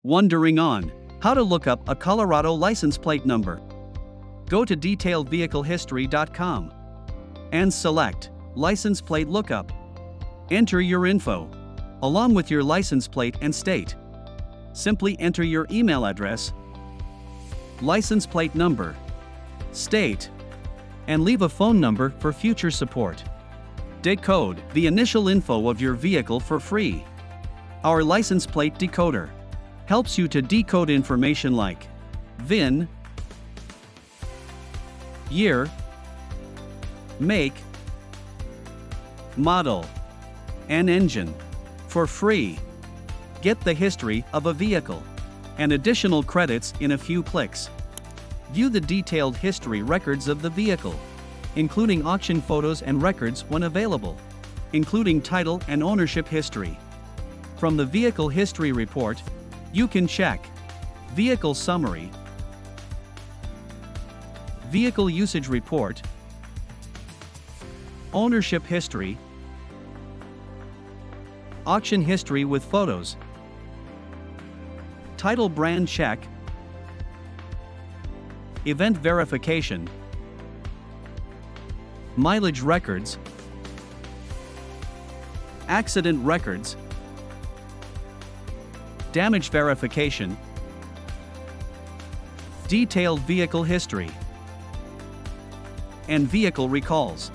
Wondering on how to look up a Colorado license plate number? Go to detailedvehiclehistory.com and select License Plate Lookup. Enter your info, along with your license plate and state. Simply enter your email address, license plate number, state, and leave a phone number for future support. Decode the initial info of your vehicle for free. Our license plate decoder helps you to decode information like VIN, year, make, model, and engine for free. Get the history of a vehicle and additional credits in a few clicks. View the detailed history records of the vehicle, including auction photos and records when available, including title and ownership history. From the Vehicle History Report, you can check Vehicle Summary, Vehicle Usage Report, Ownership History, Auction History with photos, Title Brand Check, Event Verification, Mileage Records, Accident Records, Damage Verification, Detailed Vehicle History, and Vehicle Recalls.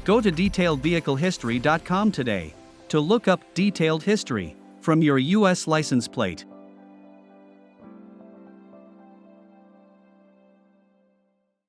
Go to detailedvehiclehistory.com today to look up detailed history from your U.S. license plate.